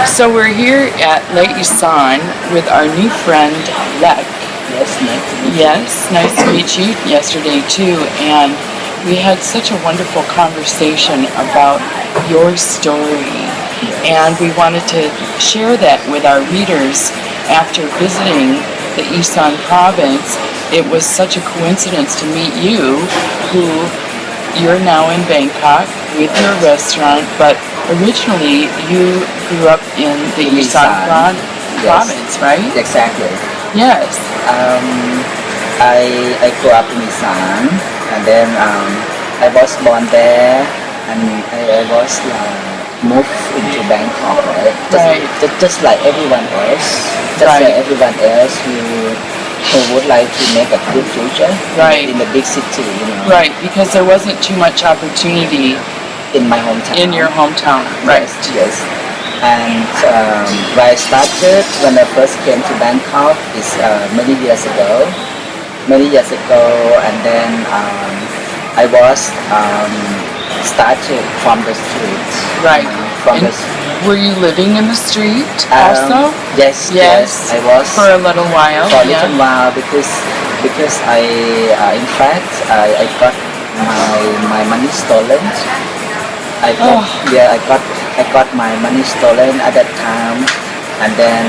So we're here at Lake Isan with our new friend Lek. Yes, nice to meet you. Yes, nice to meet you yesterday too. And we had such a wonderful conversation about your story. And we wanted to share that with our readers after visiting the Isan province. It was such a coincidence to meet you, who you're now in Bangkok with your restaurant, but originally you grew up in the Isan province, right? Exactly. Yes. I grew up in Isan, and then I was born there, and I was moved into Bangkok, right? Just like everyone else. Just like everyone else who would like to make a good future in the big city, you know. Right, because there wasn't too much opportunity in my hometown. In your hometown, right? Yes. And where I started when I first came to Bangkok is many years ago. And then I was started from the street. Right. Were you living in the street also? Yes. I was for a little while. For a little while because I in fact I got my money stolen. I got my money stolen at that time, and then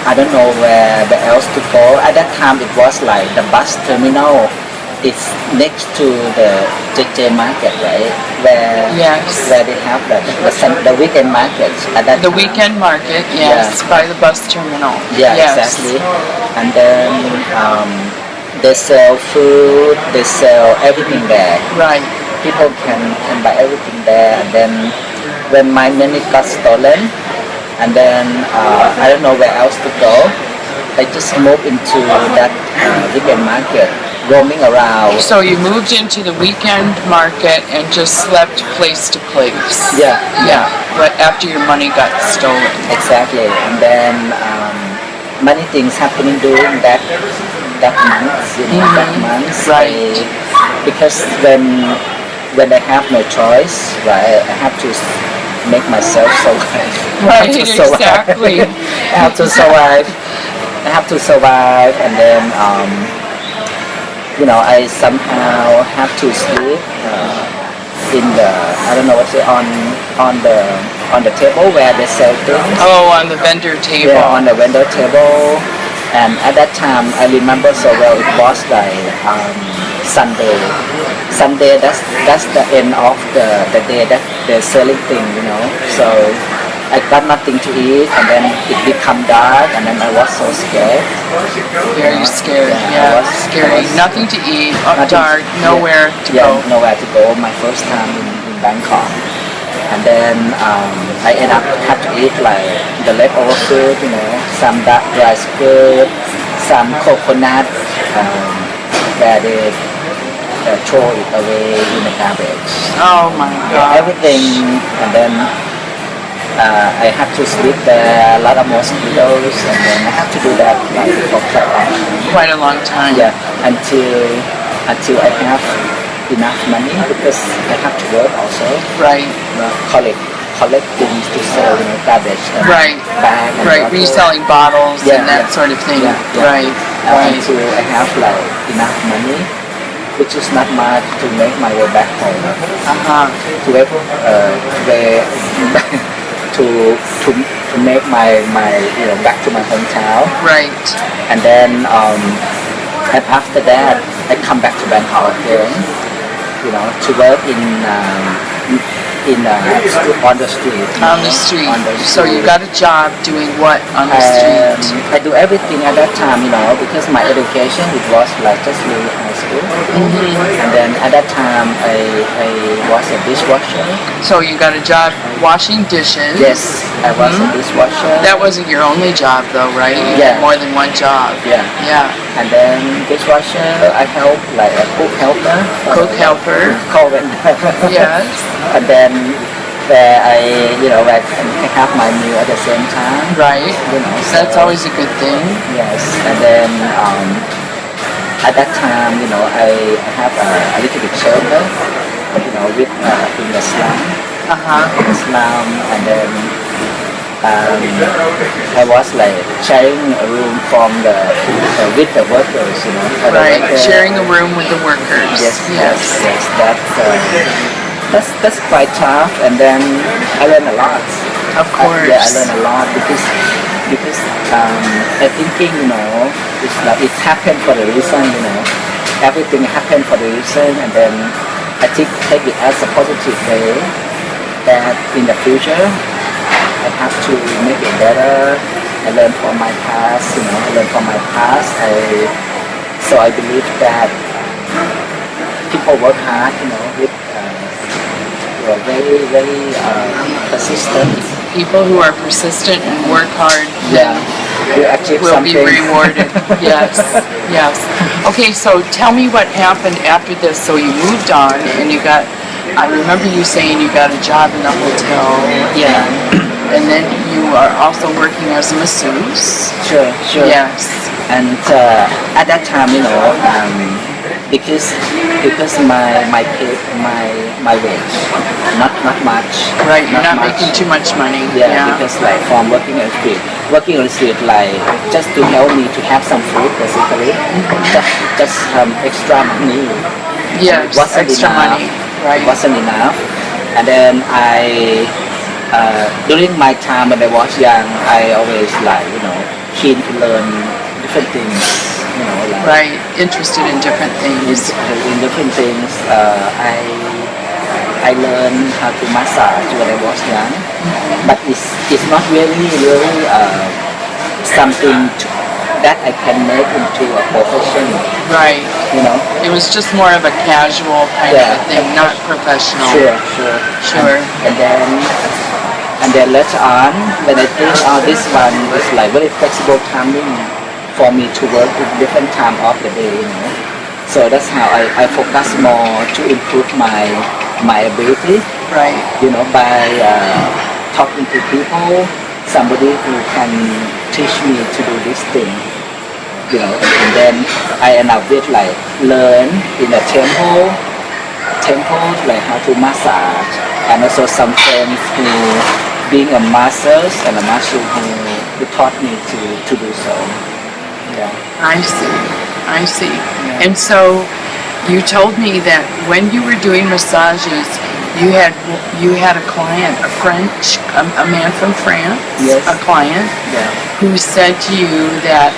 I don't know where else to go. At that time it was like the bus terminal. It's next to the JJ market, right? Where they have the weekend market at that time. Weekend market, yes, by the bus terminal. Yeah, exactly. And then they sell food, they sell everything there. Right. People can buy everything there. And then when my money got stolen, and then I don't know where else to go, I just moved into that weekend market, roaming around. So you moved into the weekend market and just slept place to place. Yeah. But after your money got stolen. Exactly. And then many things happening during that month. That month. Right. Because when I have no choice, right, I have to make myself survive. Right. Exactly. I have to survive, and then I somehow have to sleep in the on the table where they sell things. Oh, on the vendor table. Yeah, on the vendor table. And at that time, I remember so well. It was like Sunday. That's the end of the day that they're selling things, you know. So I got nothing to eat, and then it became dark, and then I was so scared. Very scared. Yeah, scary. Nothing to eat. Dark. Nowhere to go. Nowhere to go. My first time in Bangkok, and then I ended up have to eat like the leftover food, you know, some dry food, some coconut, where they throw it away in the garbage. Oh my God! Everything, and then I have to sleep there, a lot of mosquitoes, and then I have to do that like for quite a long time. Yeah, until I have enough money, because I have to work also. Right. Collect things to sell, garbage. And bag. And right. Reselling bottles and that sort of thing. Yeah. Right. Until I have like enough money, which is not much, to make my way back home. To make my back to my hometown. Right. And then and after that I come back to Bangkok again, to work on the street. So you got a job doing what on the street? I do everything at that time, because my education, it was like just really high school. And then at that time I was a dishwasher. So you got a job washing dishes? Yes, I was a dishwasher. That wasn't your only job though, right? You had more than one job. Yeah. And then dishwasher, I help like a cook helper. Yes. And then where I have my meal at the same time. Right. That's always a good thing. Yes. And then at that time, I have a little bit shelter, with in the slum. In the slum, and then I was like sharing a room from the with the workers, you know. For the Right, workers. sharing a room with the workers. Yes, yes, yes. That's quite tough, and then I learned a lot. Of course. Yeah, I learned a lot because I thinking, you know, it's like it happened for the reason, you know. Everything happened for the reason, and then I take it as a positive way that in the future I have to make it better. I learn from my past, you know. I learn from my past. So I believe that people work hard, you know, with who are very, very persistent. People who are persistent and work hard Yeah, will achieve will be something. rewarded. Yes, yes. Okay, so tell me what happened after this. So you moved on and you got, I remember you saying you got a job in the hotel. Yeah, And then you are also working as a masseuse. sure, sure. Yes. And at that time, you know, because my pay, my wage not much. Right, you're not much. making too much money. Yeah, because like from working on the street like just to help me to have some food basically, just extra money. Yes, Wasn't extra enough. money. Right. It wasn't enough, and then during my time when I was young, I always like, you know, keen to learn different things, you know, like Right, interested in different things. in different things. I learned how to massage when I was young, but it's not really something that I can make into a profession, Right. you know. It was just more of a casual kind of a thing, not professional. Sure. And then later on, when I think, oh, this one is like very flexible timing for me to work in different time of the day, you know. So that's how I focus more to improve my ability, Right. you know, by talking to people, somebody who can teach me to do this thing, you know. And then I end up with like learn in a temple, like how to massage, and also some friends who being a master and a master who taught me to do so. Yeah. I see. And so you told me that when you were doing massages, you had a client, a man from France, Yes. a client Yeah. who said to you that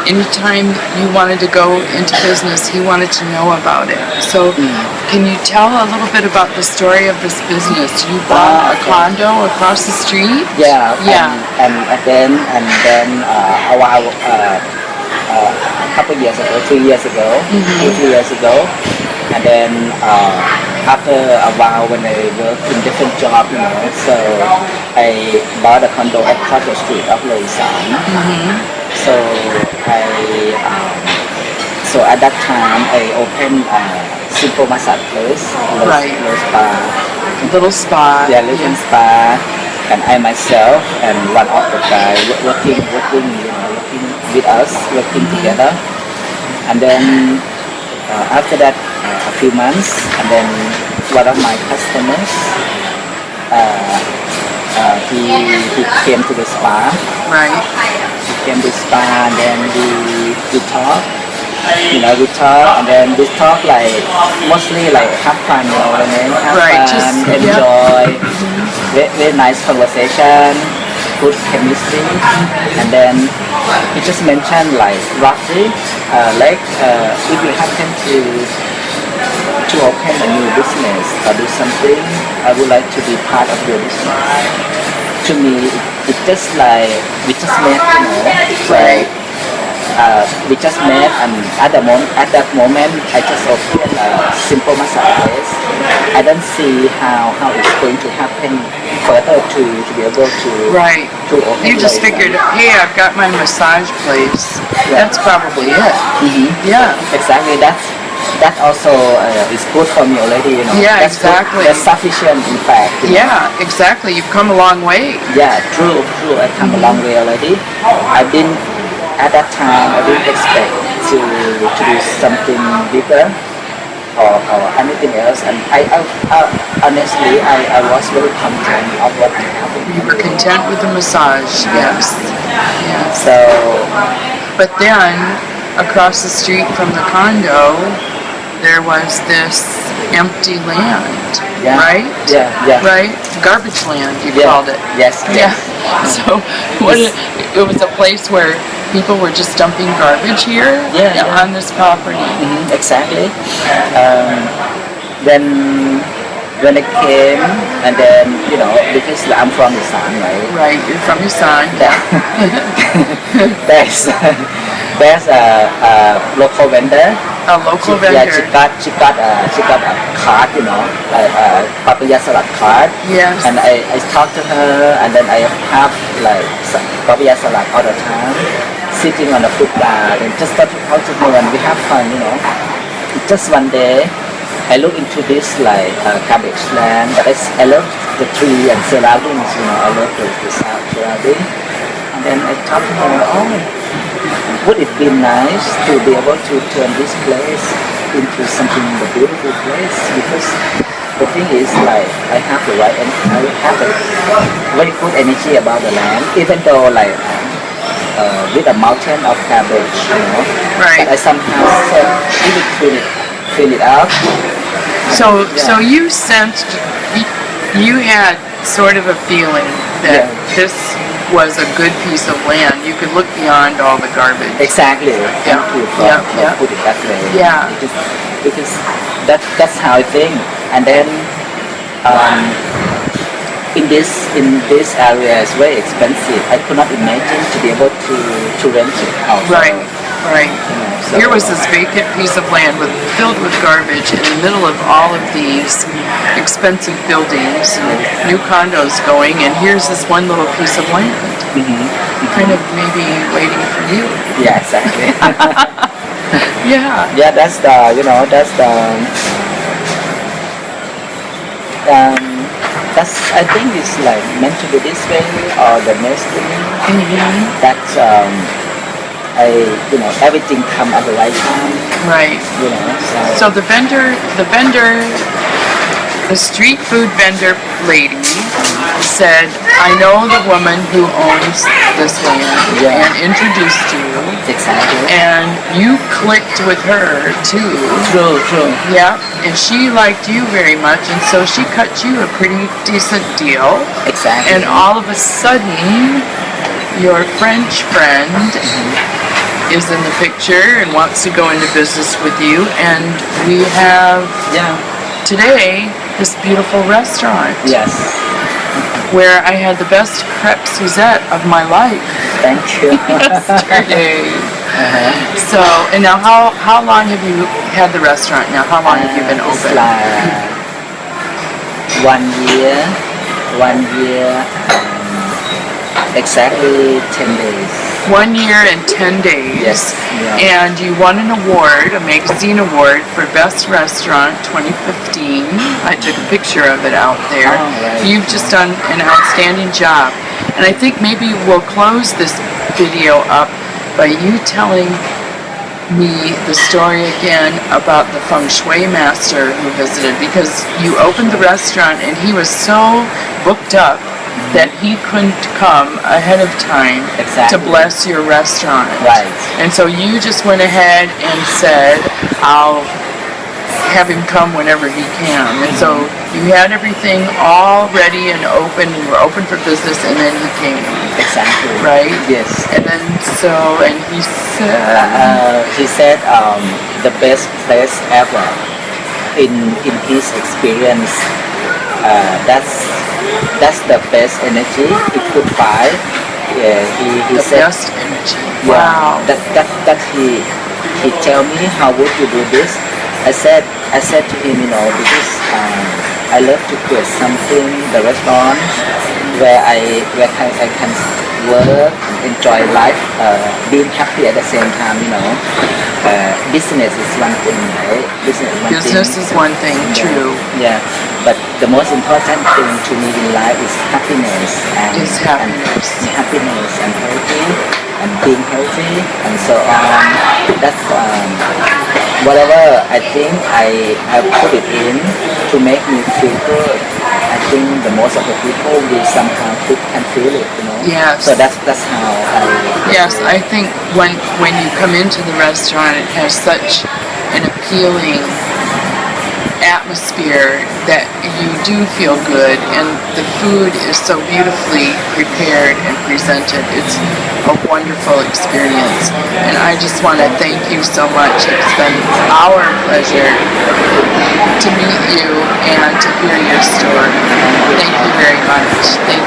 anytime you wanted to go into business, he wanted to know about it. So can you tell a little bit about the story of this business? You bought a condo across the street? Yeah. Yeah. And then a while a couple years ago, 2 years ago, 2 3 years ago, and then after a while when I worked in different jobs, you know, so I bought a condo across the street of Loisan. So so at that time I opened a simple massage place, Right. little spa. Little spa. Yeah, little spa, and I myself and one of the guy working, you know, working with us, working together. And then after that, a few months, and then one of my customers, he came to the spa. Right. He came to the spa, and then we talk. You know, we talk, and then we talk like mostly like have fun, you know what I mean? Have Right, fun, just- yeah. enjoy. Very nice conversation, good chemistry, and then he just mentioned like roughly, if you happen to open a new business or do something, I would like to be part of your business. To me, it just like we just met, you know. So, Right. we just met, and at that moment, I just opened a simple massage place. I don't see how it's going to happen further to be able to Right. to open. You just like, figured, hey, I've got my massage place. Yeah. That's probably it. Yeah. Exactly. That also is good for me already. You know. Yeah, That's good. exactly. That's sufficient, in fact. You know. Yeah, exactly. You've come a long way. Yeah, true. I come a long way already. At that time, I didn't expect to do something bigger. or anything else. And honestly, I was very content of what I have. You were content with the massage, yes. Yes. So But then, across the street from the condo, there was this empty land, yeah, right? yeah. Right? Garbage land, you Yeah. called it. Yes, Yeah. yes. So it was a place where people were just dumping garbage here on this property. Exactly. Then when I came, and then because I'm from Isan, right? Right, you're from Isan. there's there's a local vendor. A local Yeah, vendor. she got a card, a papaya salad card. Yes. And I talked to her, and then I have like some papaya salad all the time, sitting on the footpath, and just talk to her, and we have fun. Just one day, I look into this like cabbage land, but I love the tree and surroundings. I love the surrounding. And then I talked to her, would it be nice to be able to turn this place into something a beautiful place? Because the thing is, like, I have the right, and I have a very good energy about the land, even though like with a mountain of cabbage, Right. But I somehow even fill it out. So you sensed, you had sort of a feeling that this was a good piece of land. You could look beyond all the garbage. Exactly. Thank you for put it that way. Yeah. Because that's how I think. And then in this area is very expensive. I could not imagine to be able to rent it out. Right. So Here was this vacant piece of land filled with garbage in the middle of all of these expensive buildings and new condos going, and here's this one little piece of land, kind of maybe waiting for you. Yeah, exactly. Yeah. Yeah, that's I think it's like meant to be this way, or the next thing. That everything come at the right time. Right. So the street food vendor lady said, I know the woman who owns this land, and introduced you. Exactly. And you clicked with her too. True. Yeah, and she liked you very much, and so she cut you a pretty decent deal. Exactly. And all of a sudden, your French friend is in the picture and wants to go into business with you, and we have today this beautiful restaurant. Yes. Where I had the best crepe Suzette of my life. Thank you. Yesterday. So, and now how long have you had the restaurant now? How long have you been open? It's like 1 year, exactly 10 days. 1 year and 10 days. Yes. And you won an award, a magazine award for Best Restaurant 2015. I took a picture of it out there. Right. You've just done an outstanding job. And I think maybe we'll close this video up by you telling me the story again about the feng shui master who visited, because you opened the restaurant and he was so booked up that he couldn't come ahead of time to bless your restaurant. Right. And so you just went ahead and said, I'll have him come whenever he can. And so you had everything all ready and open, and you were open for business, and then he came. Exactly. Right? Yes. And then and he said the best place ever in his experience. That's the best energy he could find. He the said, best energy. Yeah, Wow. That he tell me, how would you do this? I said to him, because I love to create something, the restaurant where I can work, enjoy life, being happy at the same time. Business is one thing, right? Business is one thing, true. Yeah, but the most important thing to me in life is happiness and happiness and healthy and being healthy and so on. whatever I think I put it in to make me feel good. I think the most of the people will somehow can feel it, you know. Yes. So that's how I. Yes, I think when you come into the restaurant, it has such an appealing atmosphere that you do feel good, and the food is so beautifully prepared and presented. It's a wonderful experience, and I just want to thank you so much. It's been our pleasure to meet you and to hear your story. Thank you very much. Thank